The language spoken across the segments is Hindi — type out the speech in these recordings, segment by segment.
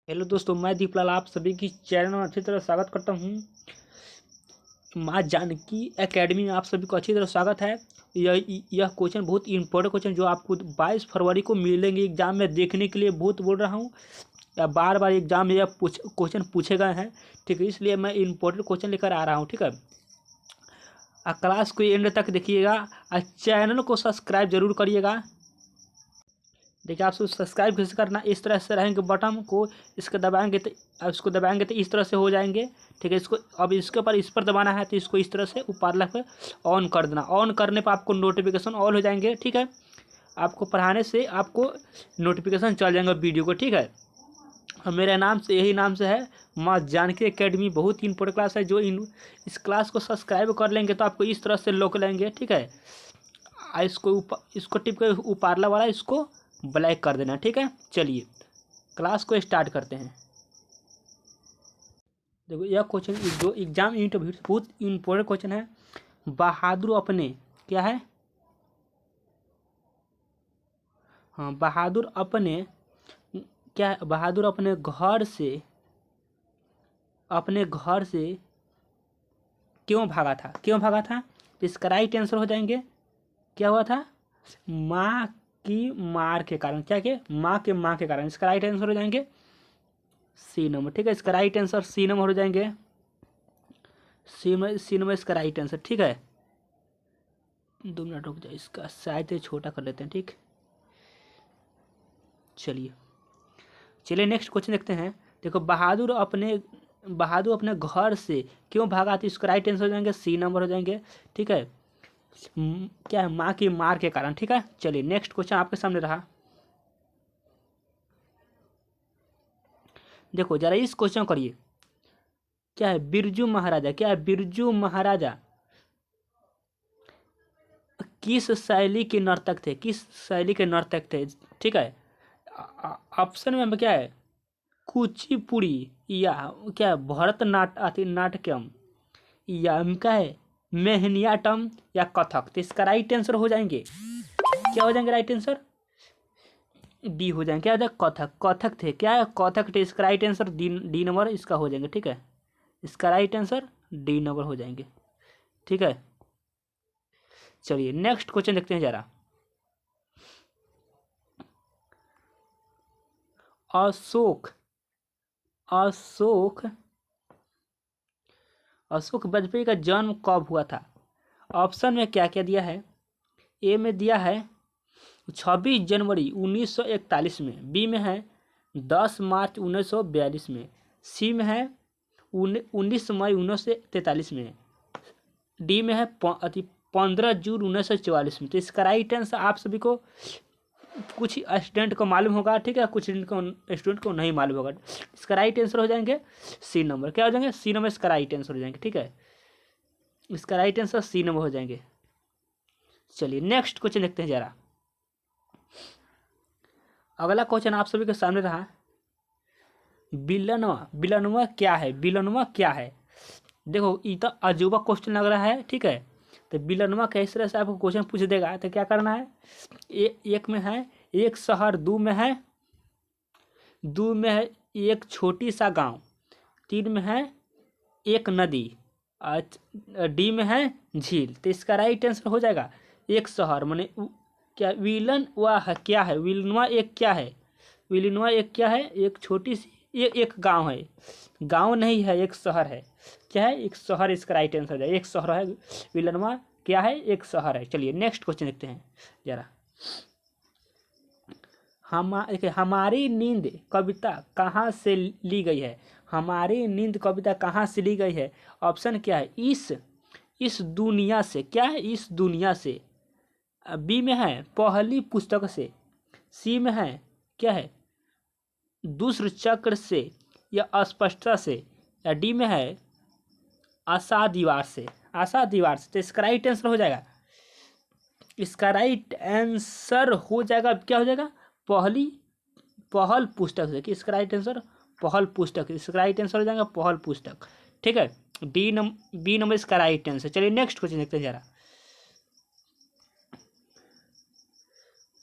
हेलो दोस्तों, मैं दीपलाल आप सभी की चैनल में अच्छी तरह स्वागत करता हूं। माँ जानकी एकेडमी में आप सभी को अच्छी तरह स्वागत है। यह क्वेश्चन बहुत इंपॉर्टेंट क्वेश्चन जो आपको 22 फरवरी को मिलेंगे एग्जाम में देखने के लिए बहुत बोल रहा हूं। या बार बार एग्जाम में यह क्वेश्चन पूछे गए हैं, ठीक है, इसलिए मैं इंपॉर्टेंट क्वेश्चन लेकर आ रहा हूँ। ठीक है, क्लास को एंड तक देखिएगा और चैनल को सब्सक्राइब जरूर करिएगा। देखिए, आप सब्सक्राइब कैसे करना, इस तरह से रहेंगे बटन को, इसको दबाएंगे तो इस तरह से हो जाएंगे। ठीक है, इसको अब इसके ऊपर इस पर दबाना है तो इसको इस तरह से ऊपर लग ऑन कर देना। ऑन करने पर आपको नोटिफिकेशन ऑल हो जाएंगे। ठीक है, आपको पढ़ाने से आपको नोटिफिकेशन चल जाएंगे वीडियो को। ठीक है, और मेरे नाम से यही नाम से है माँ जानकी एकेडमी। बहुत ही इंपॉर्टेंट क्लास है। जो इस क्लास को सब्सक्राइब कर लेंगे तो आपको इस तरह से लोक लेंगे। ठीक है, इसको टिप कर ऊपरला वाला इसको ब्लैक कर देना। ठीक है, चलिए क्लास को स्टार्ट करते हैं। देखो, यह क्वेश्चन जो एग्जाम इंटरव्यू बहुत इंपॉर्टेंट क्वेश्चन है। बहादुर अपने क्या है, हाँ, बहादुर अपने क्या है, बहादुर अपने घर से क्यों भागा था, क्यों भागा था। तो इसका राइट आंसर हो जाएंगे, क्या हुआ था, माँ की मार के कारण। क्या के माँ के कारण। इसका राइट आंसर हो जाएंगे सी नंबर। ठीक है, इसका राइट आंसर सी नंबर हो जाएंगे। सी नंबर इसका राइट आंसर। ठीक है, 2 मिनट रुक जाए, इसका साइज छोटा कर लेते हैं। ठीक, चलिए नेक्स्ट क्वेश्चन देखते हैं। देखो, बहादुर अपने घर से क्यों भागा, तो इसका राइट आंसर हो जाएंगे सी नंबर हो जाएंगे। ठीक है, क्या है, माँ की मार के कारण। ठीक है, चलिए नेक्स्ट क्वेश्चन आपके सामने रहा। देखो जरा इस क्वेश्चन करिए, क्या है, बिरजू महाराजा, क्या है, बिरजू महाराजा किस शैली के नर्तक थे, किस शैली के नर्तक थे। ठीक है, ऑप्शन में क्या है, कुचिपुड़ी, या क्या है, नाट्यम, या क्या है, मोहिनीअट्टम, या कथक। तो इसका राइट आंसर हो जाएंगे, क्या हो जाएंगे राइट आंसर, डी हो जाएंगे। क्या हो जाएगा, कथक। कथक थे, क्या है, कथक थे। इसका राइट आंसर डी नंबर इसका हो जाएंगे। ठीक है, इसका राइट आंसर डी नंबर हो जाएंगे। ठीक है, चलिए नेक्स्ट क्वेश्चन देखते हैं जरा। अशोक अशोक अशोक वाजपेयी का जन्म कब हुआ था। ऑप्शन में क्या क्या दिया है, ए में दिया है 26 जनवरी 1941 में, बी में है 10 मार्च 1942 में, सी में है 19 मई 1943 में, डी में है 15 जून 1944 में। तो इसका राइट आंसर आप सभी को, कुछ स्टूडेंट को मालूम होगा, ठीक है, कुछ स्टूडेंट को नहीं मालूम होगा। इसका राइट आंसर हो जाएंगे सी नंबर। क्या हो जाएंगे, सी नंबर इसका राइट आंसर हो जाएंगे। ठीक है, इसका राइट आंसर सी नंबर हो जाएंगे। चलिए नेक्स्ट क्वेश्चन देखते हैं जरा। अगला क्वेश्चन आप सभी के सामने रहा, बिलनवा क्या है, बिलनवा क्या है। देखो, ये तो अजूबा क्वेश्चन लग रहा है। ठीक है, तो बिलनवा किस तरह से आपको क्वेश्चन पूछ देगा, तो क्या करना है, एक में है एक शहर, दो में है एक छोटी सा गांव, 3 में है एक नदी, डी में है झील। तो इसका राइट आंसर हो जाएगा एक शहर। माने क्या विलन वह क्या है, विलनवा एक क्या है, विलनवा एक क्या है, एक छोटी सी एक गांव है, गांव नहीं है, एक शहर है। क्या है, एक शहर। इसका राइट आंसर है एक शहर है। विलनवा क्या है, एक शहर है। चलिए नेक्स्ट क्वेश्चन देखते हैं जरा। हमारी नींद कविता कहाँ से ली गई है, हमारी नींद कविता कहाँ से ली गई है। ऑप्शन क्या है, इस दुनिया से, क्या है, इस दुनिया से, बी में है पहली पुस्तक से, सी में है क्या है, दूसरे चक्र से या अस्पष्टता से, या डी में है आशा दीवार से, आशा दीवार से। तो इसका राइट आंसर हो जाएगा, इसका राइट आंसर हो जाएगा, क्या हो जाएगा, पहल पुस्तक से। कि इसका राइट आंसर पहल पुस्तक, इसका राइट आंसर हो जाएगा पहल पुस्तक। ठीक है, बी नंबर इसका राइट आंसर। चलिए नेक्स्ट क्वेश्चन देखते हैं जरा।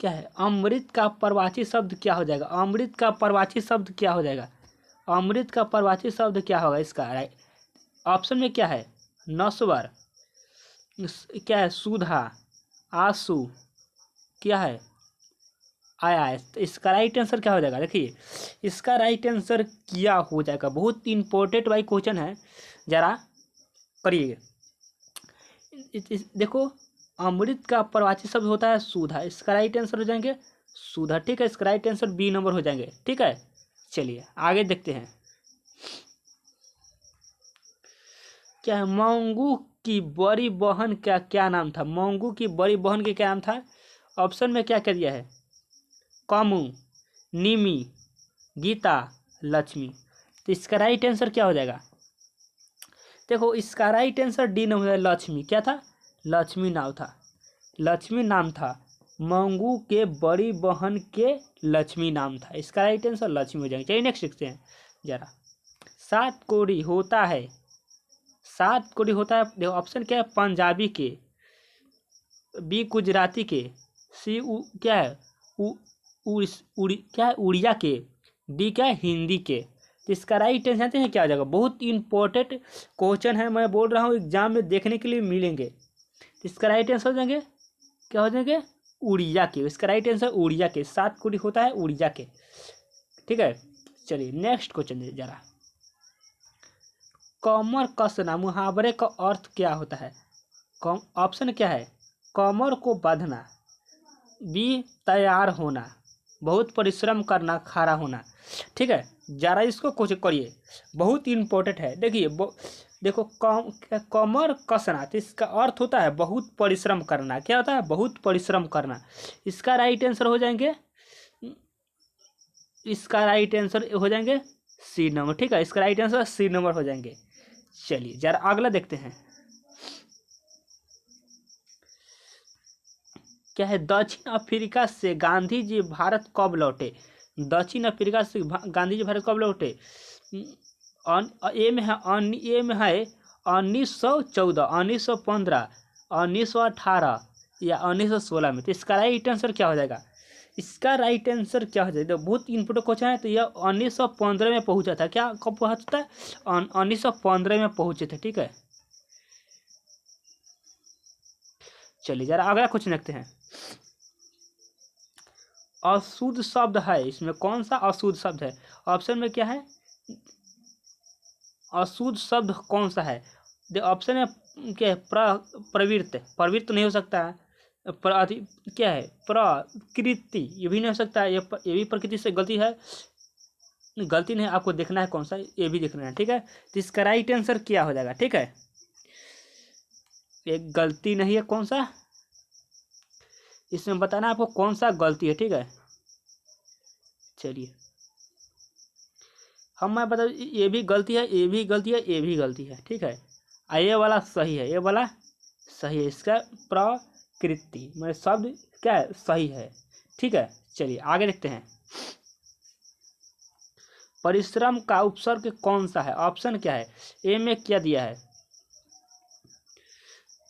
क्या है, अमृत का परवाची शब्द क्या हो जाएगा, अमृत का परवाची शब्द क्या हो जाएगा। अमृत का परिभाषित शब्द क्या होगा इसका? राइट ऑप्शन में क्या है? नश्वर, क्या है? सुधा, आंसू, क्या है? आया है। तो इसका राइट आंसर क्या हो जाएगा? देखिए इसका राइट आंसर क्या हो जाएगा? बहुत इंपॉर्टेंट भाई क्वेश्चन है, जरा करिए। देखो अमृत का परिभाषित शब्द होता है सुधा, इसका राइट आंसर हो जाएंगे सुधा। ठीक है, इसका राइट आंसर बी नंबर हो जाएंगे। ठीक है, चलिए आगे देखते हैं। क्या है? मोंगू की बड़ी बहन का क्या नाम था? मोंगू की बड़ी बहन के क्या नाम था? ऑप्शन में क्या कर दिया है? कामू, निमी, गीता, लक्ष्मी। तो इसका राइट आंसर क्या हो जाएगा? देखो इसका राइट आंसर डी नंबर है, लक्ष्मी। क्या था? लक्ष्मी नाम था, लक्ष्मी नाम था। मंगू के बड़ी बहन के लक्ष्मी नाम था, इसका राइट आंसर लक्ष्मी हो जाएगा। चलिए नेक्स्ट देखते हैं जरा। सात कोड़ी होता है, सात कोड़ी होता है, देखो ऑप्शन क्या है? पंजाबी के, बी गुजराती के, सी क्या है? क्या है? उड़िया के, डी क्या है? हिंदी के। तो इसका राइट आंसर जानते हैं क्या हो जाएगा? बहुत इंपॉर्टेंट क्वेश्चन है, मैं बोल रहा हूँ एग्जाम में देखने के लिए मिलेंगे। तो इसका राइट आंसर हो जाएंगे, क्या हो जाएंगे? उड़िया के। इसका राइट आंसर उड़िया के, सात कोड़ी होता है उड़िया के। ठीक है, चलिए नेक्स्ट क्वेश्चन जरा। कमर कसना मुहावरे का अर्थ क्या होता है? ऑप्शन क्या है? कमर को बांधना, बी तैयार होना, बहुत परिश्रम करना, खड़ा होना। ठीक है, जरा इसको कुछ करिए, बहुत इंपॉर्टेंट है। देखिए देखो कमर कसना, तो इसका अर्थ होता है बहुत परिश्रम करना। क्या होता है? बहुत परिश्रम करना। इसका राइट आंसर हो जाएंगे, इसका राइट आंसर हो जाएंगे सी नंबर। ठीक है, इसका राइट आंसर सी नंबर हो जाएंगे। चलिए जरा अगला देखते हैं। क्या है? दक्षिण अफ्रीका से गांधी जी भारत कब लौटे? दक्षिण अफ्रीका से गांधी जी भारत कब लौटे? ए में है, ए में है 1914, 1915, 1918 या 1916 में। तो इसका राइट आंसर क्या हो जाएगा? इसका राइट आंसर क्या हो जाएगा? बहुत इंपॉर्टेंट क्वेश्चन है। तो यह 1915 में पहुंचा था। क्या कब पहुंचता है? 1915 में पहुंचे थे। ठीक है, चलिए जरा अगला क्वेश्चन देखते हैं। अशुद्ध शब्द है, इसमें कौन सा अशुद्ध शब्द है? ऑप्शन में क्या है? अशुद्ध शब्द कौन सा है? ऑप्शन में क्या है? प्रवृत्त, प्रवृत्त नहीं हो सकता है। क्या है? प्रकृति, ये भी नहीं हो सकता है। ये भी प्रकृति से गलती है, गलती नहीं, आपको देखना है कौन सा, ये भी देखना है। ठीक है, तो इसका राइट आंसर क्या हो जाएगा? ठीक है, एक गलती नहीं है, कौन सा इसमें बताना आपको कौन सा गलती है। ठीक है, चलिए मैं बता, ये भी गलती है, ये भी गलती है, ये भी गलती है। ठीक है, ये वाला सही है, ये वाला सही है। इसका प्रकृति मतलब शब्द क्या है? सही है। ठीक है, चलिए आगे देखते हैं। परिश्रम का उपसर्ग कौन सा है? ऑप्शन क्या है? ए में क्या दिया है?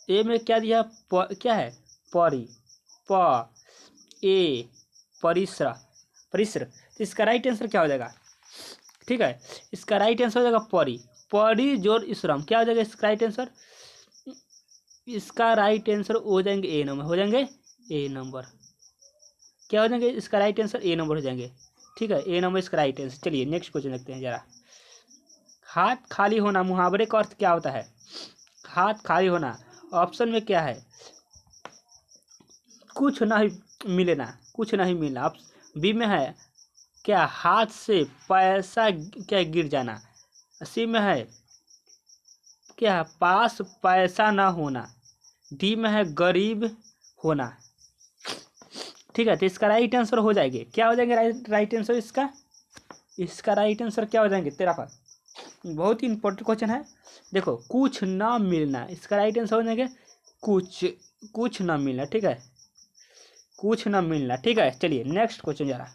ए में क्या दिया है? क्या है? परि, प, ए, परिश्र, परिश्र। तो इसका राइट आंसर क्या हो जाएगा? ठीक है, इसका राइट आंसर हो जाएगा परि, परि जोड़ श्रम। क्या हो जाएगा इसका राइट आंसर? इसका राइट आंसर हो जाएंगे ए नंबर, हो जाएंगे ए नंबर। क्या हो जाएंगे? इसका राइट आंसर ए नंबर हो जाएंगे। ठीक है, ए नंबर इसका राइट आंसर। चलिए नेक्स्ट क्वेश्चन देखते हैं जरा। हाथ खाली होना मुहावरे का अर्थ क्या होता है? हाथ खाली होना, ऑप्शन में क्या है? कुछ नहीं मिलना, कुछ नहीं मिलना। बी में है क्या? हाथ से पैसा क्या गिर जाना। सी में है क्या? पास पैसा ना होना। डी में है गरीब होना। ठीक है, तो इसका राइट आंसर हो जाएंगे, क्या हो जाएंगे राइट आंसर इसका? इसका राइट आंसर क्या हो जाएंगे? तेरा पास बहुत ही इंपॉर्टेंट क्वेश्चन है। देखो कुछ ना मिलना, इसका राइट आंसर हो जाएंगे कुछ, कुछ ना मिलना। ठीक है, कुछ ना मिलना। ठीक है, चलिए नेक्स्ट क्वेश्चन जरा।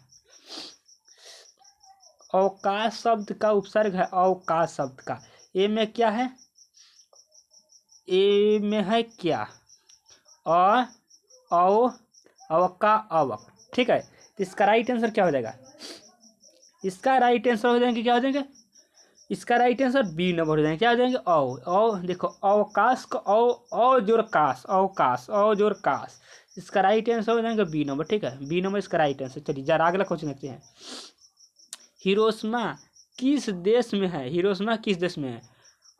अवकाश शब्द का उपसर्ग है, अवकाश शब्द का। ए में क्या है? ए में है क्या? अ, औ, अवका, अवक। ठीक है, तो इसका राइट आंसर क्या हो जाएगा? इसका राइट आंसर हो जाएंगे, क्या हो जाएंगे, इसका राइट आंसर बी नंबर हो जाएंगे, क्या हो जाएंगे, औ देखो अवकाश का जोर काश, अवकाश जोर काश, इसका राइट आंसर हो जाएंगे बी नंबर। ठीक है, बी नंबर इसका राइट आंसर। चलिए जरा अगला क्वेश्चन देखते हैं। हिरोशिमा किस देश में है, हिरोशिमा किस देश में है?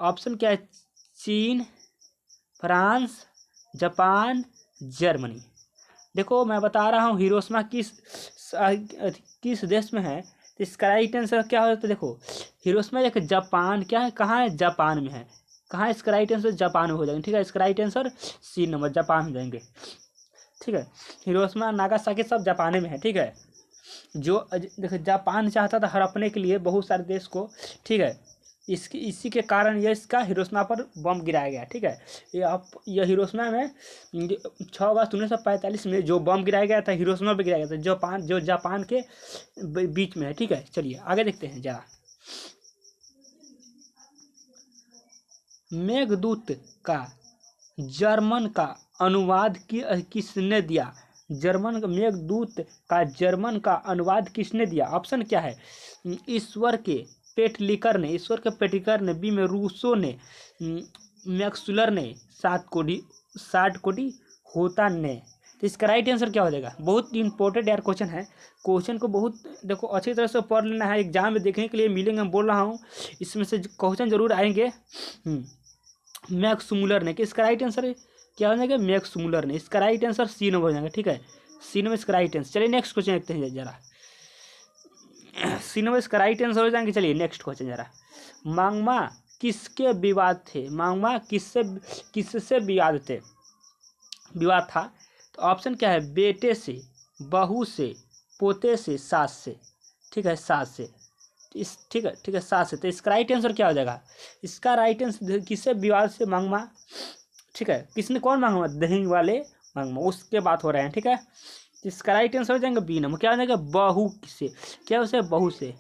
ऑप्शन क्या है, चीन, फ्रांस, जापान, जर्मनी। देखो मैं बता रहा हूँ हिरोशिमा किस देश में है, तो इसका राइट आंसर क्या होता है, देखो हिरोशिमा एक जापान, क्या है, कहाँ है, जापान में है। कहाँ है, इसका राइट आंसर जापान में हो जाएंगे। ठीक है, इसका राइट आंसर सी नंबर, जापान हो जाएंगे। ठीक है, हिरोशिमा नागासाकी सब जापान में है। ठीक है, जो देखो जापान चाहता था हड़पने के लिए बहुत सारे देश को। ठीक है, इसी के कारण यह इसका हिरोशिमा पर बम गिराया गया। ठीक है, यह हिरोशिमा में 6 अगस्त 1945 में जो बम गिराया गया था, हिरोशिमा पर गिराया गया था, जो जापान के बीच में है। ठीक है, चलिए आगे देखते हैं जरा। मेघदूत का जर्मन का अनुवाद किसने दिया? मेघदूत का जर्मन का अनुवाद किसने दिया? ऑप्शन क्या है, ईश्वर के पेटलिकर ने, बी में रूसो ने, मैक्सुलर ने, साटकोडी होता ने। तो इसका राइट आंसर क्या हो जाएगा? बहुत इंपॉर्टेंट यार क्वेश्चन है, क्वेश्चन को बहुत देखो अच्छी तरह से पढ़ लेना है, एग्जाम में देखने के लिए मिलेंगे, मैं बोल रहा हूँ इसमें से क्वेश्चन जरूर आएंगे। मैक्समुलर ने, कि इसका राइट आंसर क्या हो जाएगा, मैक्समुलर ने, इसका राइट आंसर सी नंबर हो जाएगा। ठीक है, सी नंबर इसका राइट आंसर। चलिए नेक्स्ट क्वेश्चन देखते हैं जरा, सी नंबर इसका राइट आंसर हो जाएंगे। चलिए नेक्स्ट क्वेश्चन जरा। मांगमा किसके विवाद थे? मांगमा किससे विवाद था? तो ऑप्शन क्या है, बेटे से, बहू से, पोते से, सास से। ठीक है, सास से। ठीक है सास से। तो इसका राइट आंसर क्या हो जाएगा? इसका राइट आंसर किससे विवाद से? मांगमा। ठीक है, किसने, कौन मांगमा? दही वाले मांगमा, उसके बात हो रहे हैं। ठीक है, इसका राइट आंसर हो जाएगा बी नंबर, क्या हो जाएगा, बहू से, क्या उसे, बहू से।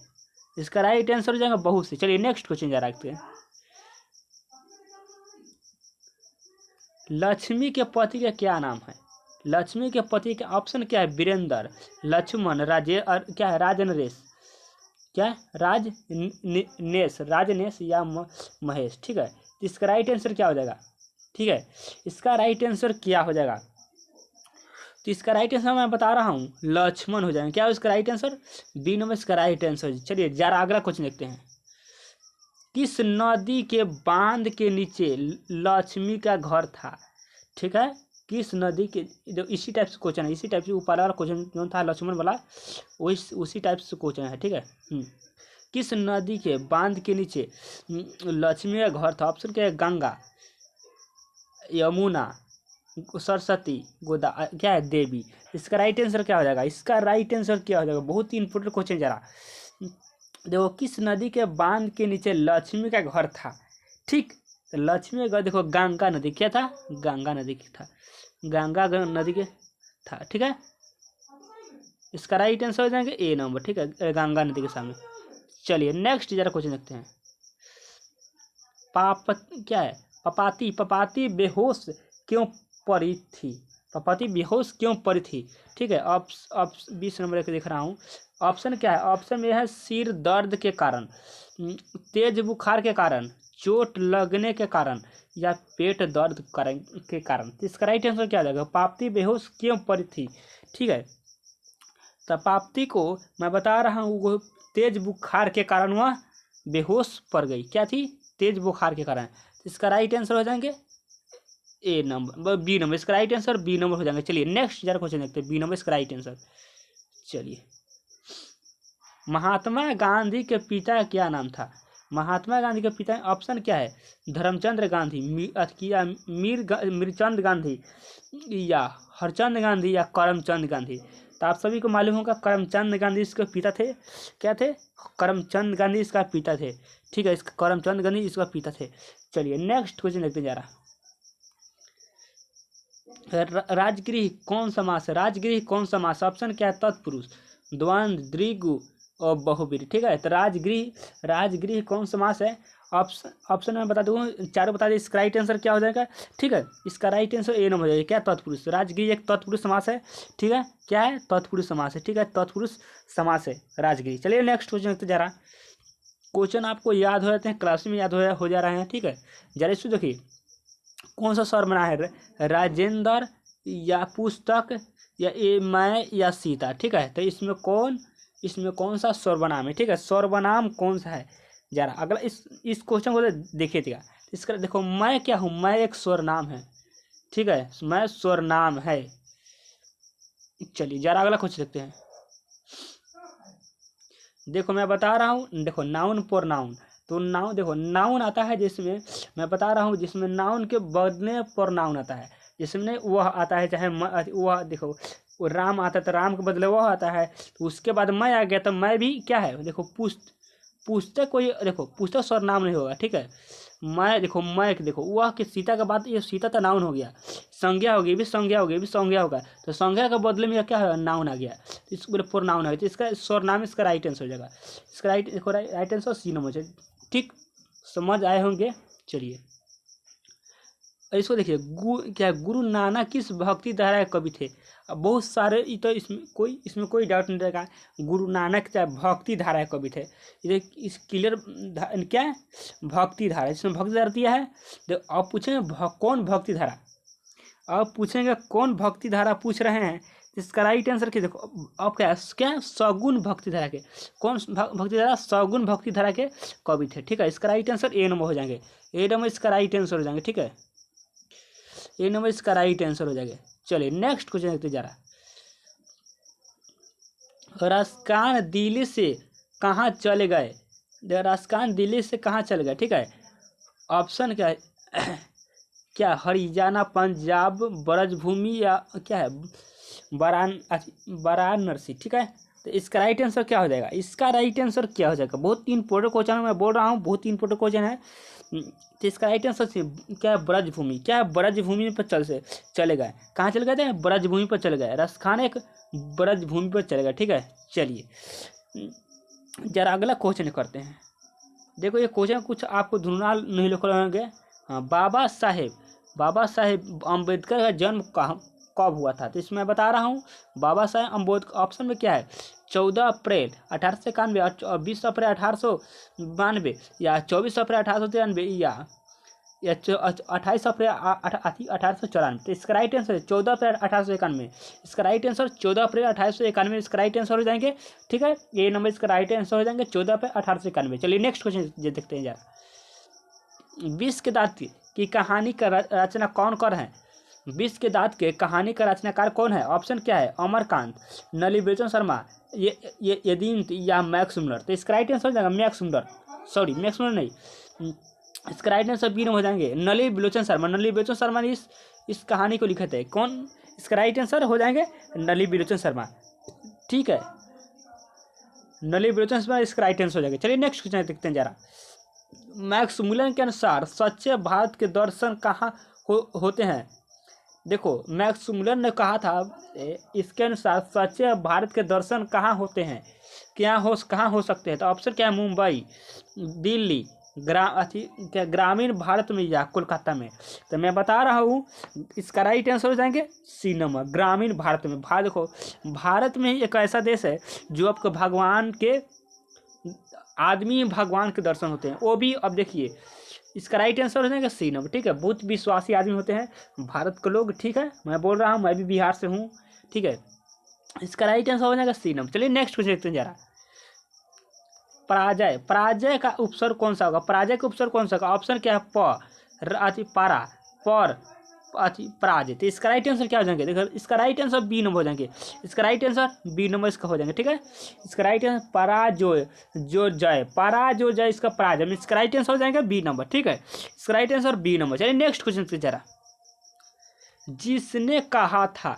इसका राइट आंसर हो जाएगा बहू से। चलिए नेक्स्ट क्वेश्चन जरा रखते हैं। लक्ष्मी के पति का क्या नाम है? लक्ष्मी के पति का ऑप्शन क्या है, वीरेंद्र, लक्ष्मण, क्या है, राजनरेश, क्या है, राजनेश या महेश। ठीक है, इसका राइट आंसर क्या हो जाएगा? ठीक है, इसका राइट आंसर क्या हो जाएगा? तो इसका राइट आंसर मैं बता रहा हूँ, लक्ष्मण हो जाएगा। क्या है इसका राइट आंसर? बी नंबर इसका राइट आंसर। चलिए जरा अगला क्वेश्चन देखते हैं। किस नदी के बांध के नीचे लक्ष्मी का घर था? ठीक है, किस नदी के, इसी टाइप से क्वेश्चन है, इसी टाइप से ऊपर वाला क्वेश्चन जो था लक्ष्मण वाला, उसी टाइप से क्वेश्चन है। ठीक है, किस नदी के बांध के नीचे लक्ष्मी का घर था? ऑप्शन क्या है, गंगा, यमुना, सरस्वती, गोदा, क्या है, देवी। इसका राइट आंसर क्या हो जाएगा? इसका राइट आंसर क्या हो जाएगा? बहुत ही इंपॉर्टेंट क्वेश्चन जरा देखो, किस नदी के बांध के नीचे लक्ष्मी का घर था? ठीक, तो लक्ष्मी का घर देखो, गंगा नदी, क्या था, गंगा नदी की था, गंगा नदी के था। ठीक है, इसका राइट आंसर हो जाएंगे ए नंबर। ठीक है, गंगा नदी के सामने। चलिए नेक्स्ट जरा क्वेश्चन देखते हैं। क्या है, पपाती बेहोश क्यों पड़ी थी? पपाती बेहोश क्यों पड़ी थी? ठीक है, 20 नंबर के देख रहा हूँ। ऑप्शन क्या है? ऑप्शन में है सिर दर्द के कारण, तेज बुखार के कारण, चोट लगने के कारण, या पेट दर्द के कारण। तो इसका राइट आंसर क्या आ जाएगा? पापती बेहोश क्यों पड़ी थी? ठीक है, तो पापती को मैं बता रहा हूँ, वो तेज बुखार के कारण वह बेहोश पड़ गई। क्या थी? तेज बुखार के कारण। तो इसका राइट आंसर हो जाएंगे ए नंबर, बी नंबर। इसका राइट आंसर बी नंबर हो जाएंगे। चलिए नेक्स्ट जरा क्वेश्चन देखते हैं, बी नंबर इसका राइट आंसर। चलिए, महात्मा गांधी के पिता का क्या नाम था? महात्मा गांधी के पिता, ऑप्शन क्या है, धर्मचंद्र गांधी, मीरचंद गांधी, या हरचंद गांधी, या करमचंद गांधी। तो आप सभी को मालूम होगा करमचंद गांधी इसके पिता थे। क्या थे? करमचंद गांधी इसका पिता थे। ठीक है, इसका करमचंद गांधी इसका पिता थे। चलिए नेक्स्ट क्वेश्चन देखते जा रहा। राजगृह कौन समास है? राजगृह कौन समास? ऑप्शन क्या है, तत्पुरुष, द्वंद्व, द्विगु और बहुब्रीहि। ठीक है, तो राजगृह कौन समास है? ऑप्शन में बता दूँ, चारों बता दें, इसका राइट आंसर क्या हो जाएगा। ठीक है, इसका राइट आंसर ए नंबर हो जाएगा। क्या तत्पुरुष, राजगिरी एक तत्पुरुष समास है। ठीक है, क्या है, तत्पुरुष समास है। ठीक है, तत्पुरुष समास है राजगिरी। चलिए नेक्स्ट क्वेश्चन देखते जरा। क्वेश्चन आपको याद हो जाते हैं, क्लास में याद हो जा रहे हैं। ठीक है, जरा इसको देखिए, कौन सा स्वर बना है, राजेंद्र या पुस्तक या ए मैं या सीता। ठीक है, तो इसमें कौन सा सर्वनाम है। ठीक है, सर्वनाम कौन सा है, जरा अगला इस क्वेश्चन को देखिएगा। इसका देखो, मैं क्या हूँ, मैं एक सर्वनाम है। ठीक है, मैं सर्वनाम है। चलिए जरा अगला क्वेश्चन देखते हैं। देखो मैं बता रहा हूँ, देखो नाउन प्रोनाउन, तो नाउन देखो, नाउन आता है जिसमें, मैं बता रहा हूँ, जिसमें नाउन के बदले प्रोनाउन आता है, जिसमें वह आता है, चाहे वह देखो, वो राम आता है तो राम के बदले वह आता है, तो उसके बाद मैं आ गया तो मैं भी क्या है, देखो पुस्तक कोई, देखो पुस्तक सर्वनाम नहीं होगा। ठीक है, मैं देखो, मैं देखो, वह कि सीता का बात, ये सीता तो नाउन हो गया, संज्ञा होगी भी, संज्ञा होगी भी, संज्ञा होगा, तो संज्ञा के बदले में क्या है, नाउन आ गया, तो इसको बोले प्रोनाउन है, तो इसका सर्वनाम, इसका राइट आंसर हो जाएगा। इसका राइट आंसर सी नंबर है। ठीक, समझ आए होंगे। चलिए इसको देखिए, क्या गुरु नानक किस भक्ति धारा के कवि थे। अब बहुत सारे, तो इसमें कोई डाउट नहीं रहेगा, गुरु नानक क्या भक्ति धारा के कवि थे। ये इस क्लियर क्या है, भक्ति धारा, इसमें भक्ति धारा दिया है। तो आप पूछेंगे कौन भक्ति धारा, आप पूछेंगे कौन भक्ति धारा पूछ रहे हैं, इसका राइट आंसर क्या, देखो आप क्या सगुण भक्ति धारा के, कौन भक्ति धारा, सगुण भक्ति धारा के कवि थे। ठीक है, इसका राइट आंसर ए नंबर हो जाएंगे, ए नंबर इसका राइट आंसर हो जाएंगे। ठीक है, ए नंबर इसका राइट आंसर हो जाएगा। चलिए नेक्स्ट क्वेश्चन देखते जा रहा। रसकान दिल्ली से कहाँ चले गए, रसकान दिल्ली से कहाँ चले गए। ठीक है, ऑप्शन क्या है, क्या हरियाणा, पंजाब, ब्रजभूमि या क्या है, वाराणसी। ठीक है, तो इसका राइट आंसर क्या हो जाएगा, इसका राइट आंसर क्या हो जाएगा, बहुत इंपॉर्टेंट क्वेश्चन मैं बोल रहा हूँ, बहुत इंपॉर्टेंट क्वेश्चन है। तो इसका राइट आंसर क्या है, ब्रजभूमि, क्या है, ब्रजभूमि पर चले गए, कहाँ चले गए थे, ब्रजभूमि पर चले गए, रसखान एक ब्रजभूमि पर चले गए। ठीक है, चलिए जरा अगला क्वेश्चन करते हैं। देखो ये क्वेश्चन कुछ आपको ढूंढना नहीं लिख होंगे। हाँ, बाबा साहेब अम्बेडकर का जन्म कब हुआ था, तो इसमें बता रहा हूँ, बाबा साहेब अम्बेडकर, ऑप्शन में क्या है, 14 अप्रैल 1891, 20 अप्रैल 1892 या 24 अप्रैल 1893 या 28 अप्रैल 1894। तो इसका राइट आंसर है 14 अप्रैल 1891। इसका राइट आंसर 14 अप्रैल 1891 इसका राइट आंसर हो जाएंगे। ठीक है, ए नंबर इसका राइट आंसर हो जाएंगे 14 अप्रैल 1891। चलिए नेक्स्ट क्वेश्चन देखते हैं जरा। विष के दांत की कहानी का रचना कौन कर है, विष के दांत के कहानी का रचनाकार कौन है, ऑप्शन क्या है, अमरकांत, नलिनी शर्मा, ये यदींत या मैक्स मुलर। तो इसका राइट आंसर हो जाएगा Max Muller, sorry Max Muller नहीं, इसका राइट आंसर बी हो जाएंगे, नलिनी शर्मा ने इस कहानी को लिखे थे। कौन, इसका राइट आंसर हो जाएंगे नलिनी शर्मा। ठीक है, नलिनी शर्मा इसका राइट आंसर हो जाएगा। चलिए नेक्स्ट क्वेश्चन देखते हैं जरा। मैक्स मुलर के अनुसार सच्चे भारत के दर्शन कहाँ होते हैं। देखो मैक्स मुलर ने कहा था, इसके अनुसार सच्चे भारत के दर्शन कहाँ होते हैं, कहाँ हो सकते हैं। तो ऑप्शन क्या है, मुंबई, दिल्ली, ग्रामीण भारत में या कोलकाता में। तो मैं बता रहा हूँ इसका राइट आंसर हो जाएंगे सी नंबर, ग्रामीण भारत में। देखो भारत में ही एक ऐसा देश है जो आपको भगवान के भगवान के दर्शन होते हैं, वो भी। अब देखिए इसका राइट आंसर हो जाएगा सी नंबर। ठीक है, बहुत विश्वासी आदमी होते हैं भारत के लोग। ठीक है, मैं बोल रहा हूँ, मैं भी बिहार से हूँ। ठीक है, इसका राइट आंसर हो जाएगा सी नंबर। चलिए नेक्स्ट क्वेश्चन देखते हैं जरा। पराजय का उपसर्ग कौन सा होगा, पराजय का उपसर्ग कौन सा होगा, ऑप्शन क्या है, पारा, पर, पराजय। तो इसका राइट आंसर क्या हो जाएंगे, देखो इसका राइट आंसर बी नंबर हो जाएंगे, इसका राइट आंसर बी नंबर इसका हो जाएंगे। ठीक है, इसका राइट आंसर पराजय, इसका पराजय, इसका राइट आंसर हो जाएगा बी नंबर। ठीक है, इसका राइट आंसर बी नंबर। चलिए नेक्स्ट क्वेश्चन पे जरा। जिसने कहा था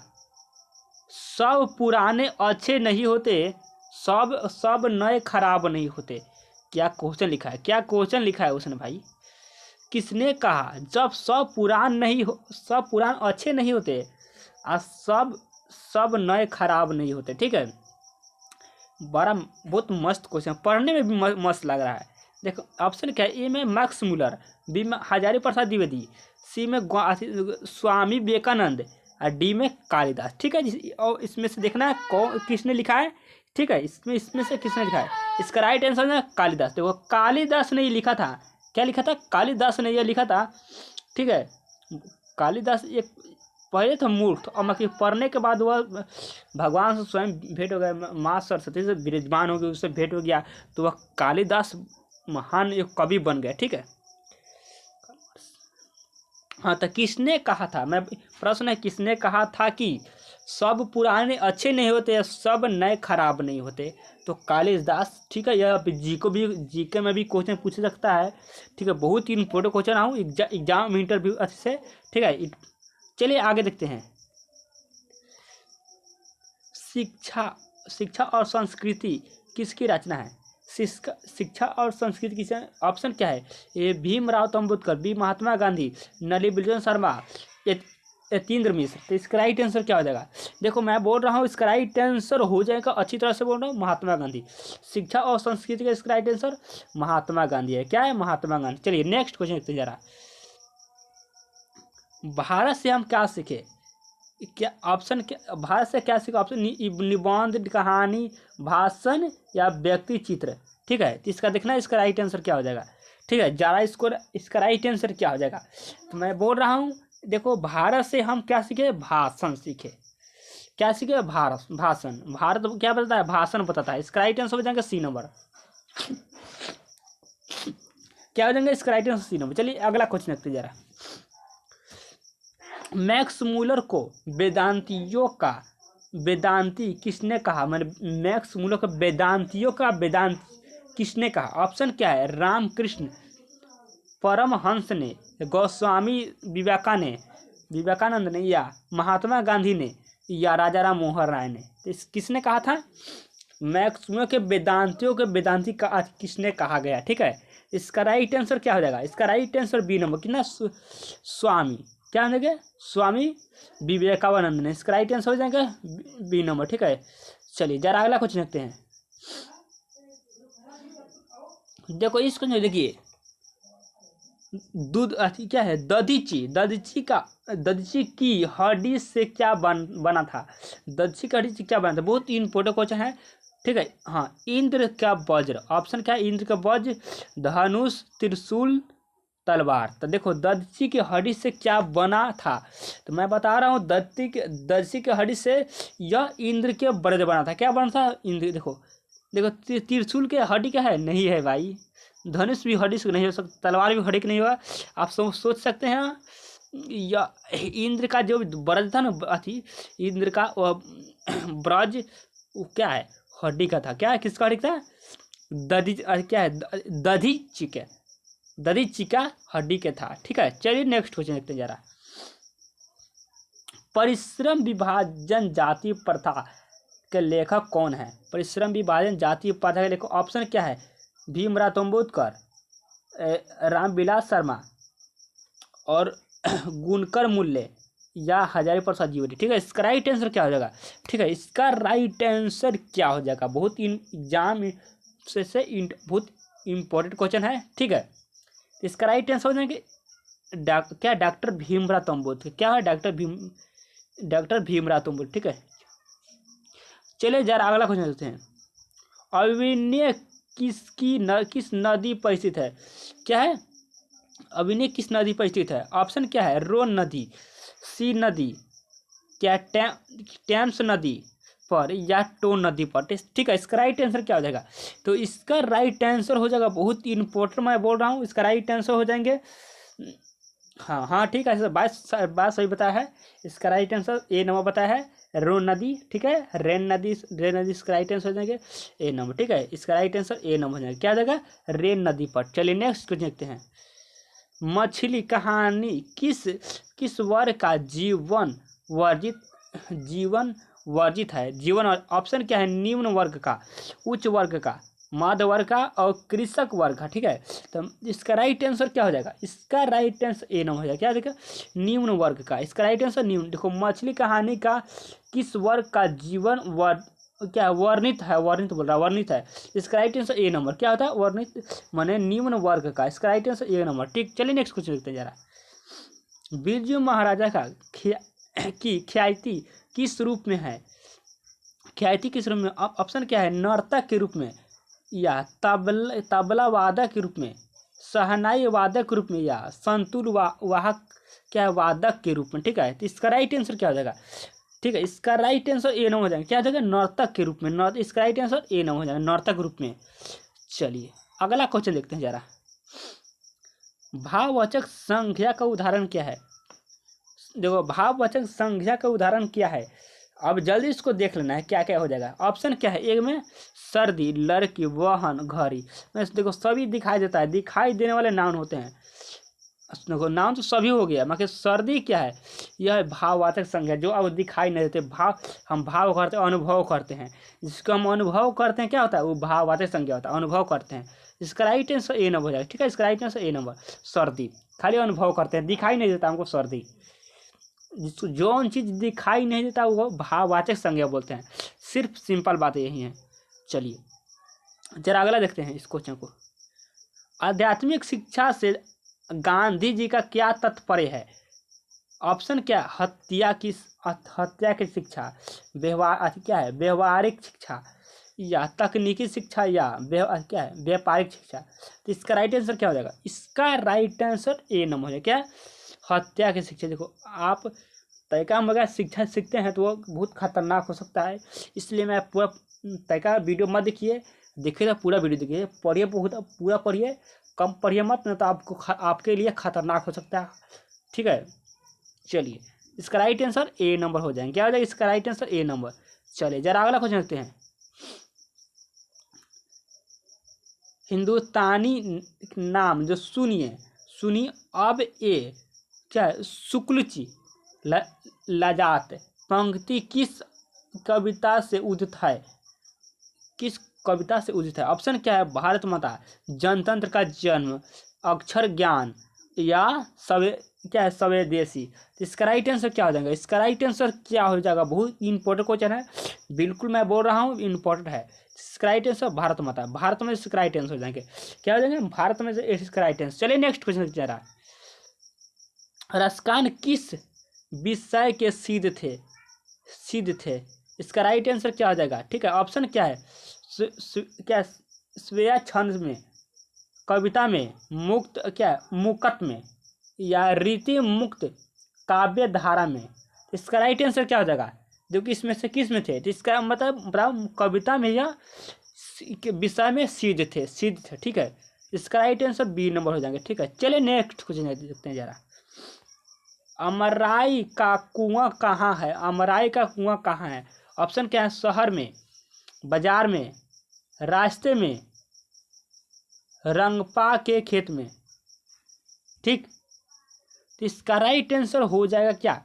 सब पुराने अच्छे नहीं होते, सब नए खराब नहीं होते, क्या क्वेश्चन लिखा है उसने भाई। किसने कहा जब सब पुरान अच्छे नहीं होते और सब नए खराब नहीं होते। ठीक है, बहुत मस्त क्वेश्चन, पढ़ने में भी मस्त लग रहा है। देखो ऑप्शन क्या है, ए में मैक्स मुलर, बी में हजारी प्रसाद द्विवेदी, सी में स्वामी विवेकानंद और डी में कालिदास। ठीक है, और इसमें से देखना है कौन किसने लिखा है। ठीक है, इसमें से किसने लिखा है। इसका राइट आंसर है कालिदास। देखो कालिदास ने ये लिखा था, क्या लिखा था, कालिदास ने ये लिखा था। ठीक है, कालिदास एक पहले तो मूर्ख, और मतलब पढ़ने के बाद वह भगवान से स्वयं भेंट हो गया, माँ सरस्वती से विराजमान हो गई, उससे भेंट हो गया, तो वह कालिदास महान एक कवि बन गया। ठीक है, हाँ तो किसने कहा था, मैं प्रश्न है किसने कहा था कि सब पुराने अच्छे नहीं होते, सब नए खराब नहीं होते। तो कालिदास। ठीक है, यह जीके में भी क्वेश्चन पूछ सकता है। ठीक है, बहुत ही इंपॉर्टेंट क्वेश्चन आऊँ एग्जाम इंटरव्यू अच्छे से। ठीक है, चलिए आगे देखते हैं। शिक्षा और संस्कृति किसकी रचना है। शिक्षा और संस्कृति किस, ऑप्शन क्या है, ए भीमराव अम्बेडकर, बी महात्मा गांधी, नलिनी शर्मा, यतीन्द्र मिश्र। तो इसका राइट आंसर क्या हो जाएगा। देखो मैं बोल रहा हूँ इसका राइट आंसर हो जाएगा, अच्छी तरह से बोल रहा हूँ, महात्मा गांधी। शिक्षा और संस्कृति का इसका राइट आंसर महात्मा गांधी है। क्या है, महात्मा गांधी। चलिए नेक्स्ट क्वेश्चन देखते जरा। भारत से हम क्या सीखे, क्या ऑप्शन, क्या भारत से क्या सीखा, ऑप्शन निबंध, कहानी, भाषण या व्यक्ति चित्र। ठीक है, तो इसका देखना है इसका राइट आंसर क्या हो जाएगा। ठीक है, जरा इसका राइट आंसर क्या हो जाएगा। तो मैं बोल रहा हूँ, देखो भारत से हम क्या सीखे, भाषण सीखे। क्या सीखे, भाषण। भारत क्या बताता है, भाषण बताता है। इसका राइट आंसर हो जाएगा सी नंबर। क्या हो जाएगा इसका राइट आंसर सी नंबर। चलिए अगला क्वेश्चन देखते जरा। मैक्स मूलर को वेदांती किसने कहा, मैंने मैक्स मूलर को वेदांतियों का वेदांत किसने कहा। ऑप्शन क्या है, रामकृष्ण परमहंस ने, गोस्वामी विवेकानंद ने, या महात्मा गांधी ने, या राजा राम मोहन राय ने। तो किसने कहा था, मैक्स मूलर के वेदांतियों के वेदांती का किसने कहा गया। ठीक है, इसका राइट आंसर क्या हो जाएगा। इसका राइट आंसर बी नंबर, कितना, स्वामी, क्या देंगे, स्वामी विवेकानंद ने। इसका राइट आंसर हो जाएगा बी नंबर। ठीक है, चलिए जरा अगला क्वेश्चन देखते हैं। देखो इस क्वेश्चन देखिए, दूध क्या है, दधीची की हड्डी से क्या बना था। दधीची की हड्डी से क्या बना था, बहुत इंपॉर्टेंट क्वेश्चन है। ठीक है, हाँ, इंद्र का वज्र। ऑप्शन क्या है, इंद्र का वज्र, धनुष, त्रिशूल, तलवार। तो देखो दधीची की हड्डी से क्या बना था, तो मैं बता रहा हूँ दधीची की हड्डी से यह इंद्र के वज्र बना था। क्या बना था, इंद्र। देखो त्रिशूल के हड्डी क्या है, नहीं है भाई। धनुष भी हड्डी से नहीं हो सकता, तलवार भी हड्डी की नहीं होगा। आप सोच सकते हैं, या इंद्र का जो ब्रज था ना, अथी इंद्र का ब्रज, वो क्या है, हड्डी का था। क्या है, किसका हड्डी था, क्या है, दधीची का हड्डी के था। ठीक है, चलिए नेक्स्ट क्वेश्चन देखते जरा। परिश्रम विभाजन जाति प्रथा के लेखक कौन है। परिश्रम विभाजन जाति प्रथा के लेखक, ऑप्शन क्या है, भीमराव अम्बेडकर, रामविलास शर्मा, और गुणकर मूल्य, या हजारी प्रसाद द्विवेदी। ठीक है, इसका राइट आंसर क्या हो जाएगा। ठीक है, इसका राइट आंसर क्या हो जाएगा, बहुत एग्जाम से बहुत इंपॉर्टेंट क्वेश्चन है। ठीक है, इसका राइट आंसर हो जाएंगे क्या, डॉक्टर भीमराव अम्बेडकर। क्या है, डॉक्टर भीमराव अम्बेडकर। ठीक है, चलिए जरा अगला क्वेश्चन देखते हैं। अविनय किस नदी पर स्थित है। क्या है, अविनय किस नदी पर स्थित है। ऑप्शन क्या है, रोन नदी, सी नदी, क्या टेम्स नदी पर, या टोन नदी पर। ठीक है, इसका राइट आंसर क्या हो जाएगा। तो इसका राइट आंसर हो जाएगा, बहुत इंपॉर्टेंट मैं बोल रहा हूँ, इसका राइट आंसर हो जाएंगे, हाँ ठीक है, बात सही बताया है। इसका राइट आंसर ए नंबर बताया है, रोन नदी। ठीक है, रेन नदी इसका राइट आंसर हो जाएंगे ए नंबर। ठीक है, इसका राइट आंसर ए नंबर हो जाएगा, क्या हो जाएगा, रेन नदी पर। चलिए नेक्स्ट क्वेश्चन देखते हैं। मछली कहानी किस वर्ग का जीवन वर्जित है। जीवन ऑप्शन क्या है, निम्न वर्ग का, उच्च वर्ग का, मध्य वर्ग का, और कृषक वर्ग का। ठीक है, तो इसका राइट आंसर क्या हो जाएगा। इसका राइट आंसर ए नंबर हो जाएगा, क्या देखा, निम्न वर्ग का। इसका राइट आंसर निम्न। देखो मछली कहानी का किस वर्ग का जीवन क्या वर्णित है, वर्णित बोल रहा है, वर्णित है। इसका राइट आंसर ए नंबर। क्या होता है वर्णित, माने निम्न वर्ग का। इसका राइट आंसर ए नंबर। ठीक, चलिए नेक्स्ट क्वेश्चन देखते हैं जरा। बिरजू महाराजा का की ख्याति किस रूप में है? ख्याति किस रूप में? ऑप्शन क्या है? नर्तक के रूप में, या तबला वादक के रूप में, शहनाई वादक के रूप में, या संतूर वाहक क्या वादक के रूप में। ठीक है, तो इसका राइट आंसर क्या हो जाएगा? ठीक है, इसका राइट आंसर ए नंबर हो जाएगा। क्या हो जाएगा? नर्तक के रूप में। इसका राइट आंसर ए नंबर हो जाएगा, नर्तक रूप में। चलिए अगला क्वेश्चन देखते हैं जरा। भाववाचक संज्ञा का उदाहरण क्या है? देखो, भाववाचक संज्ञा का उदाहरण क्या है? अब जल्दी इसको देख लेना है क्या क्या हो जाएगा। ऑप्शन क्या है? एक में सर्दी, लड़की, वाहन, घड़ी। देखो सभी दिखाई देता है, दिखाई देने वाले नाउन होते हैं। देखो नाउन तो सभी हो गया, मगर सर्दी क्या है? यह भाववाचक संज्ञा जो अब दिखाई नहीं देते। भाव, हम भाव करते हैं, अनुभव करते हैं। जिसको हम अनुभव करते हैं क्या होता है? वो भाववाचक संज्ञा होता है, अनुभव करते हैं। इसका राइट आंसर ए नंबर हो जाएगा। ठीक है, इसका राइट आंसर ए नंबर। सर्दी खाली अनुभव करते हैं, दिखाई नहीं देता हमको सर्दी। जिसको जो चीज़ दिखाई नहीं देता वो भाववाचक संज्ञा बोलते हैं। सिर्फ सिंपल बात यही है। चलिए जरा अगला देखते हैं इस क्वेश्चन को। आध्यात्मिक शिक्षा से गांधी जी का क्या तात्पर्य है? ऑप्शन क्या? हत्या की शिक्षा, व्यवहार क्या है, व्यवहारिक शिक्षा, या तकनीकी शिक्षा, या क्या है, व्यापारिक शिक्षा। तो इसका राइट आंसर क्या हो जाएगा? इसका राइट आंसर ए नंबर है। क्या? हत्या की शिक्षा। देखो आप तरीका मगर शिक्षा सीखते हैं तो वो बहुत खतरनाक हो सकता है, इसलिए मैं पूरा तरीका वीडियो मत देखिए, देखिए तो पूरा वीडियो देखिए, पढ़िए, बहुत पूरा पढ़िए, कम पढ़िए मत, नहीं तो आपको आपके लिए खतरनाक हो सकता है। ठीक है, चलिए इसका राइट आंसर ए नंबर हो जाएंगे। क्या हो जाएगा? इसका राइट आंसर ए नंबर। चलिए जरा अगला क्वेश्चन देखते हैं। हिंदुस्तानी नाम जो सुनिए अब ए क्या है? शुक्लची लजात पंक्ति किस कविता से उदित है? किस कविता से उदित है? ऑप्शन क्या है? भारत माता, जनतंत्र का जन्म, अक्षर ज्ञान, या क्या है, स्वदेशी। तो इसका राइट आंसर क्या हो जाएगा? इसका राइट आंसर क्या हो जाएगा? बहुत इंपॉर्टेंट क्वेश्चन है, बिल्कुल मैं बोल रहा हूँ इंपॉर्टेंट है। इसका राइट आंसर भारत माता। भारत में इसका राइट आंसर हो जाएंगे। क्या हो जाएंगे? भारत में इसका राइट आंसर। चलिए नेक्स्ट क्वेश्चन जरा। रसकान किस विषय के सिद्ध थे? इसका राइट आंसर क्या हो जाएगा? ठीक है, ऑप्शन क्या है? क्या स्वेया छंद में, कविता में, मुक्त क्या मुकट में, या रीति मुक्त काव्य धारा में। इसका राइट आंसर क्या हो जाएगा? जो कि इसमें से किस में थे? तो इसका मतलब कविता में या विषय में सिद्ध थे। ठीक है, इसका राइट आंसर बी नंबर हो जाएंगे। ठीक है, चलिए नेक्स्ट क्वेश्चन देखते हैं जरा। अमराई का कुआं कहाँ है? अमराई का कुआं कहाँ है? ऑप्शन क्या है? शहर में, बाजार में, रास्ते में, रंगपा के खेत में। ठीक, तो इसका राइट आंसर हो जाएगा क्या?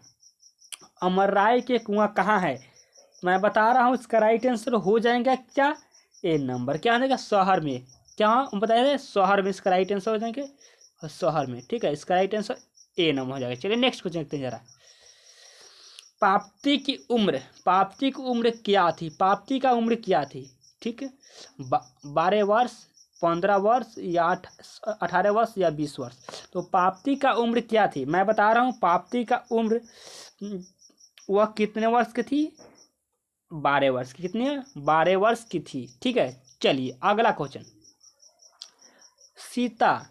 अमराई के कुआं कहाँ है? मैं बता रहा हूँ, इसका राइट आंसर हो जाएगा क्या? ए नंबर। क्या हो जाएगा? शहर में। क्या बताया? शहर में इसका राइट आंसर हो जाएंगे, शहर में। ठीक है, इसका राइट आंसर ए नंबर हो जाएगा। चलिए नेक्स्ट क्वेश्चन देखते हैं जरा। पाप्ती की उम्र क्या थी? पाप्ती का उम्र क्या थी? ठीक है, 12 वर्ष, 15 वर्ष, या 18 वर्ष, या 20 वर्ष। तो पाप्ती का उम्र क्या थी? मैं बता रहा हूँ, पाप्ती का उम्र वह कितने वर्ष की थी? 12 वर्ष की। कितने? 12 वर्ष की थी। ठीक है, चलिए अगला क्वेश्चन। सीता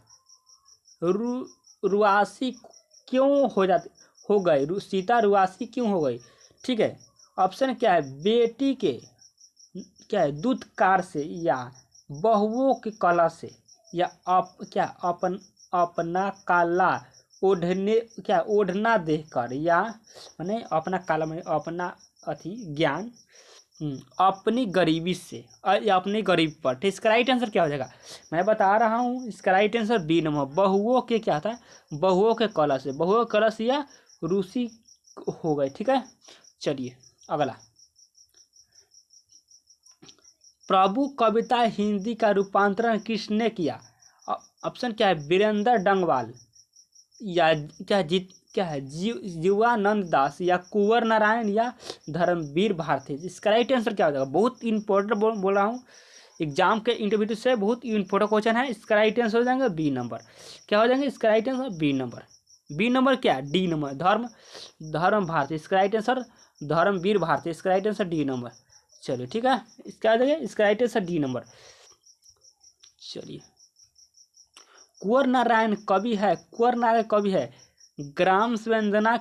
रुआसी क्यों हो गई? सीता रुआसी क्यों हो गई? ठीक है, ऑप्शन क्या है? बेटी के क्या है दुत्कार से, या बहुओं के कला से, या अपना काला ओढ़ना देखकर, या माने अपना काला में अपना ज्ञान, अपनी गरीबी से, या अपनी गरीब पर। तो इसका राइट आंसर क्या हो जाएगा? मैं बता रहा हूँ, इसका राइट आंसर बी नंबर। बहुओं के क्या था? बहुओं के कला से, बहुओं के कला से, या रूसी हो गए। ठीक है, चलिए अगला। प्रभु कविता हिंदी का रूपांतरण किसने किया? ऑप्शन क्या है? वीरेंद्र डंगवाल, या क्या है, जीवानंद दास या कुंवर नारायण या धर्मवीर भारती। इसका राइट आंसर क्या हो जाएगा? बहुत इंपॉर्टेंट बोल रहा हूँ, एग्जाम के इंटरव्यू से बहुत इंपॉर्टेंट क्वेश्चन है। इसका राइट आंसर हो जाएगा बी नंबर। क्या हो जाएंगे इसका right answer? B number. B number क्या? D number, Dharma Bharati. इसका राइट आंसर धर्मवीर भारती। इसका राइट आंसर डी नंबर। चलिए ठीक है, इसका आ जाएगा, इसका राइट आंसर डी नंबर। चलिए, कुंवर नारायण कवि है, कुंवर नारायण कवि है ग्राम संवेदना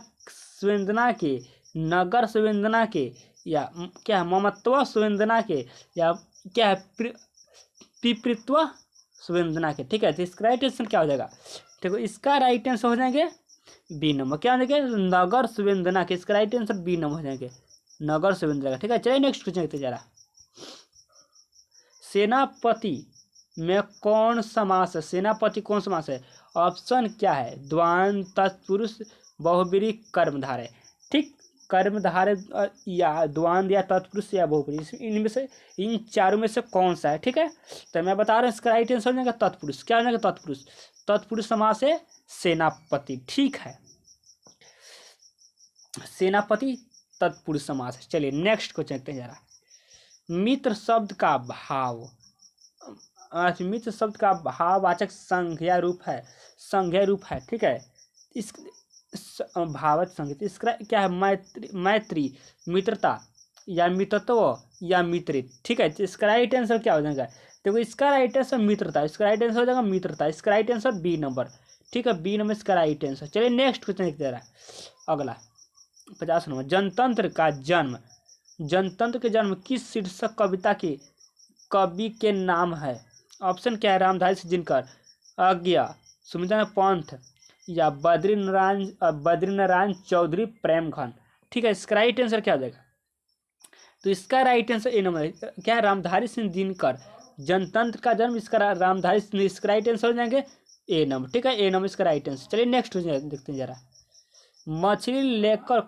के, नगर संवेदना के, या क्या है ममत्व संवेदना के, या क्या है पितृत्व संवेदना के। ठीक है, तो इसका राइट आंसर क्या हो जाएगा? देखो इसका राइट आंसर हो जाएंगे बी नंबर। क्या हो जाएंगे? नगर संवेदना के। इसका राइट आंसर बी नंबर हो जाएंगे, नगर संवेदना का। ठीक है, चलिए नेक्स्ट क्वेश्चन देखते जरा। सेनापति में कौन समास है? सेनापति कौन समास है? ऑप्शन क्या है? द्वंद्व, तत्पुरुष, बहुब्रीहि, कर्मधारय। ठीक, कर्मधारय या द्वंद्व या तत्पुरुष या बहुब्रीहि, इनमें से इन चारों में से कौन सा है? ठीक है, तो मैं बता रहा हूँ इसका राइट आंसर हो जाएगा तत्पुरुष। क्या हो जाएगा? तत्पुरुष। तत्पुरुष समास है सेनापति। ठीक है, सेनापति तत्पुरुष समास है। चलिए नेक्स्ट क्वेश्चन देखते हैं जरा। मित्र शब्द का भाव, मित्र शब्द का भाववाचक संज्ञा रूप है। ठीक है, इस भावच संज्ञा, इसका क्या है? मैत्री, मित्रता, या मित्रत्व, या मित्रित। ठीक है, इसका राइट आंसर क्या हो जाएगा? देखो इसका राइट आंसर मित्रता। इसका राइट आंसर हो जाएगा मित्रता। इसका राइट आंसर बी नंबर। ठीक है, बी नंबर इसका राइट आंसर। चलिए नेक्स्ट क्वेश्चन देखते रहा। अगला 50 नंबर। जनतंत्र के जन्म किस शीर्षक कविता के कवि के नाम है? ऑप्शन क्या है? रामधारी सिंह दिनकर, आज्ञा, सुमिंद्रनाथ पंत, या बद्रीनारायण चौधरी प्रेमघन। ठीक है, इसका राइट आंसर क्या हो जाएगा? तो इसका राइट आंसर ए नंबर क्या है? रामधारी सिंह दिनकर, जनतंत्र का जन्म इसका रामधारी सिंह। इसका राइट आंसर हो जाएंगे ए नंबर। ठीक है, ए नंबर इसका राइट आंसर। चलिए नेक्स्ट देखते हैं जरा। मछली लेकर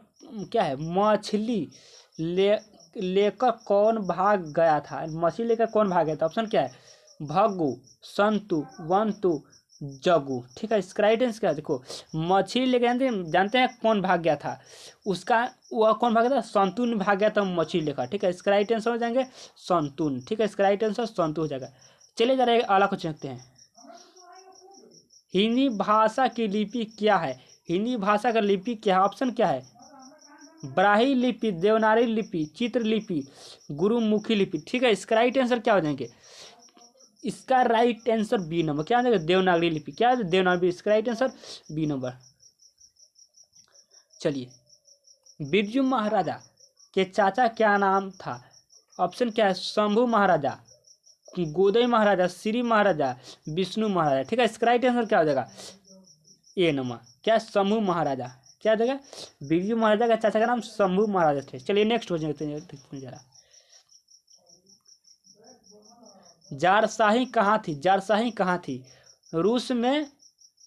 क्या है? मछली लेकर कौन भाग गया था? मछली लेकर कौन भाग गया था? ऑप्शन क्या है? भग्गू, संतु, वंतु, जग्गू। ठीक है, इसका राइट आंसर क्या है? देखो मछली लेकर जानते हैं कौन भाग गया था? उसका वह कौन भाग गया था? संतुन भाग गया था मछली लेकर। ठीक है, इसका राइट आंसर हो जाएंगे संतुन। ठीक है, इसका राइट आंसर संतु हो जाएगा। चलिए जरा एक अगला क्वेश्चन देखते हैं। हिंदी भाषा की लिपि क्या है? हिंदी भाषा का लिपि क्या है? ऑप्शन क्या है? ब्राह्मी लिपि, देवनागरी लिपि, चित्रलिपि, गुरुमुखी लिपि। ठीक है, इसका राइट आंसर क्या हो जाएंगे? इसका राइट आंसर बी नंबर। क्या हो जाएगा? देवनागरी लिपि। क्या है? देवनागरी। इसका राइट आंसर बी नंबर। चलिए, बिरजू महाराजा के चाचा क्या नाम था? ऑप्शन क्या है? शंभू महाराजा, गोदई महाराजा, श्री महाराजा, विष्णु महाराजा। ठीक है, इसका राइट आंसर क्या हो जाएगा? ए नंबर। क्या? शंभू महाराजा। क्या हो जाएगा? बिरजू महाराजा का चाचा का नाम शंभू महाराजा थे। चलिए नेक्स्ट क्वेश्चन देखते हैं जरा। जारशाही कहाँ थी? जारशाही कहाँ थी? रूस में,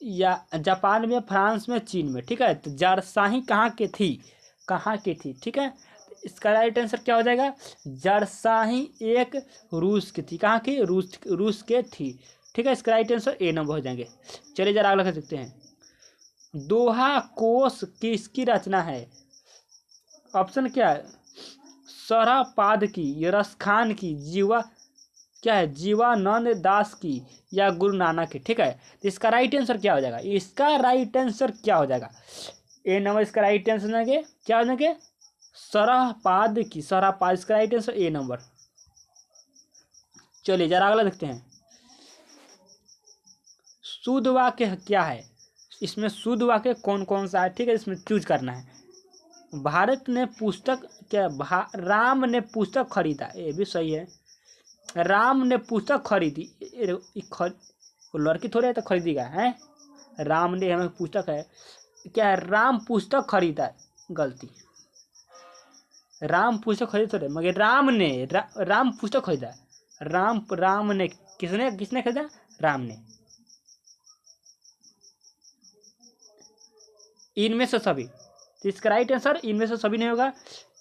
या जापान में, फ्रांस में, चीन में। ठीक है, तो जारशाही कहाँ की थी? कहाँ की थी? ठीक है, तो इसका राइट आंसर क्या हो जाएगा? जारशाही एक रूस की थी। कहाँ की? रूस के थी। ठीक है, इसका राइट आंसर ए नंबर हो जाएंगे। चलिए जरा अगला देखते हैं। दोहा कोश किसकी रचना है? ऑप्शन क्या है? सौरापाद की, रसखान की, क्या है? जीवानंद दास की, या गुरु नानक की। ठीक है, तो इसका राइट आंसर क्या हो जाएगा? इसका राइट आंसर क्या हो जाएगा? ए नंबर इसका राइट आंसर हो जाएंगे। क्या हो जाएंगे? सौरापाद की, सौरापाद। इसका राइट आंसर ए नंबर। चलिए जरा अगला देखते हैं। शुद्ध वाक्य क्या है? इसमें शुद्ध वाक्य कौन कौन सा है? ठीक है, इसमें चूज करना है। भारत ने पुस्तक क्या? राम ने पुस्तक खरीदा। ये भी सही है। राम ने पुस्तक खरीदी। लड़की थोड़ी है तो खरीदेगा है? राम ने, हमें पुस्तक है क्या है? राम पुस्तक खरीदा। गलती, राम पुस्तक खरीद थोड़े, मगर राम पुस्तक खरीदा। राम ने, किसने खरीदा? राम ने। इनमें से सभी, तो इसका राइट आंसर इनमें से सभी नहीं होगा।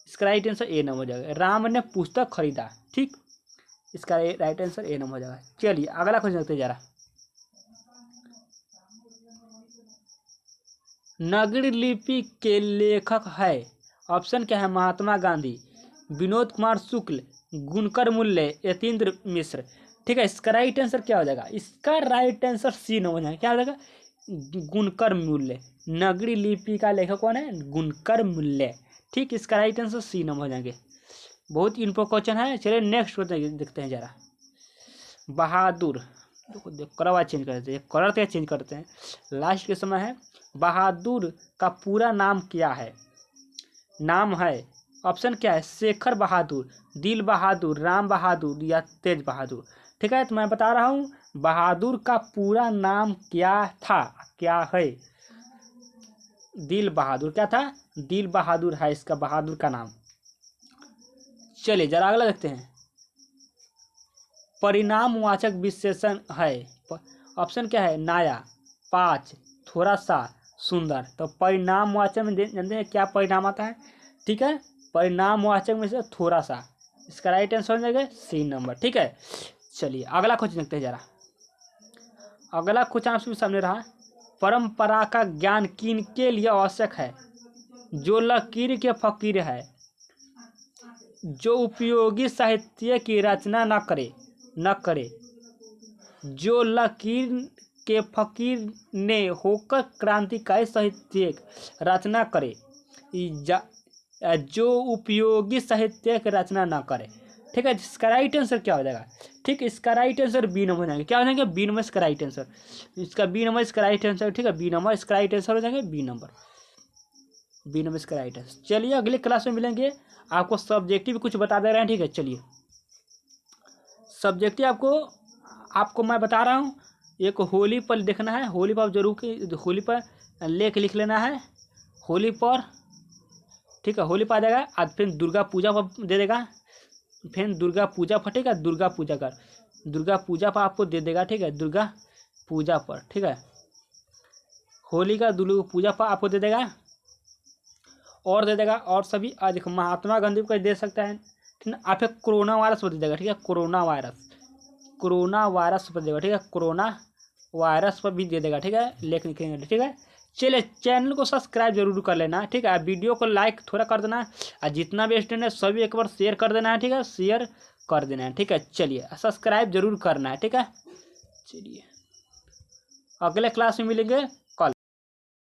इसका राइट आंसर ए नंबर हो जाएगा। राम ने पुस्तक खरीदा। ठीक, इसका राइट आंसर ए नंबर हो जाएगा। चलिए अगला क्वेश्चन देखते जरा। नगरी लिपि के लेखक है? ऑप्शन क्या है? महात्मा गांधी, विनोद कुमार शुक्ल, गुणकर मूल्य, यतीन्द्र मिश्र। ठीक है, इसका राइट आंसर क्या हो जाएगा? इसका राइट आंसर सी नंबर हो जाएगा। क्या हो जाएगा? गुणकर मूल्य। नगरी लिपि का लेखक कौन है? गुणकर मूल्य। ठीक, इसका राइट आंसर सी नंबर हो जाएंगे। बहुत इंपॉर्टेंट क्वेश्चन है। चलिए नेक्स्ट क्वेश्चन देखते हैं जरा। बहादुर, देखो कलर चेंज करते हैं, कलर क्या चेंज करते हैं, लास्ट के समय है। बहादुर का पूरा नाम क्या है? नाम है, ऑप्शन क्या है? शेखर बहादुर, दिल बहादुर, राम बहादुर या तेज बहादुर। ठीक है, तो मैं बता रहा हूँ बहादुर का पूरा नाम क्या था, क्या है? दिल बहादुर। क्या था? दिल बहादुर है इसका बहादुर का नाम। चलिए जरा अगला देखते हैं। परिणामवाचक विशेषण है, ऑप्शन क्या है? नाया, पाँच, थोड़ा सा, सुंदर। तो परिणामवाचक में जानते हैं क्या परिणाम आता है? ठीक है, परिणामवाचक में से थोड़ा सा, इसका राइट आंसर हो जाएगा सी नंबर। ठीक है, चलिए अगला क्वेश्चन देखते हैं जरा। अगला क्वेश्चन आपके सामने रहा। परंपरा का ज्ञान किन के लिए आवश्यक है? जो लकीर के फकीर है, जो उपयोगी साहित्य की रचना न करे, जो लकीर के फकीर ने होकर क्रांतिकारी साहित्य रचना करे, जो उपयोगी साहित्य की रचना न करे। ठीक है, इसका राइट आंसर क्या हो जाएगा? ठीक, इसका राइट आंसर बी नंबर हो जाएंगे। क्या हो जाएंगे? बी नंबर इसका राइट आंसर। इसका बी नंबर इसका राइट आंसर। ठीक है, बी नंबर इसका राइट आंसर हो जाएंगे, बी नंबर इसका राइट आंसर। चलिए अगले क्लास में मिलेंगे। आपको सब्जेक्टिव कुछ बता दे रहे हैं। ठीक है, चलिए सब्जेक्टिव आपको मैं बता रहा हूँ। एक होली पर देखना है, होली पर जरूर होली पर लिख लेना है, होली पर। ठीक है, होली पर आ जाएगा। आज फिर दुर्गा पूजा पर दे देगा, फिर दुर्गा पूजा पर। ठीक है, दुर्गा पूजा पर आपको दे देगा। ठीक है, दुर्गा पूजा पर। ठीक है, होली का दुर्गा पूजा पर आपको दे देगा, और दे देगा और सभी। देखो महात्मा गांधी को दे सकता है। ठीक है, आपको कोरोना वायरस पर दे देगा। ठीक है, कोरोना वायरस पर देगा। ठीक है, कोरोना वायरस पर भी दे देगा। ठीक है, लेख लिखेंगे। ठीक है, चलिए चैनल को सब्सक्राइब जरूर कर लेना। ठीक है, वीडियो को लाइक थोड़ा कर देना, और जितना भी स्टूडेंट है सभी एक बार शेयर कर देना है। ठीक है, शेयर कर देना है। ठीक है, चलिए सब्सक्राइब जरूर करना है। ठीक है, चलिए अगले क्लास में मिलेंगे।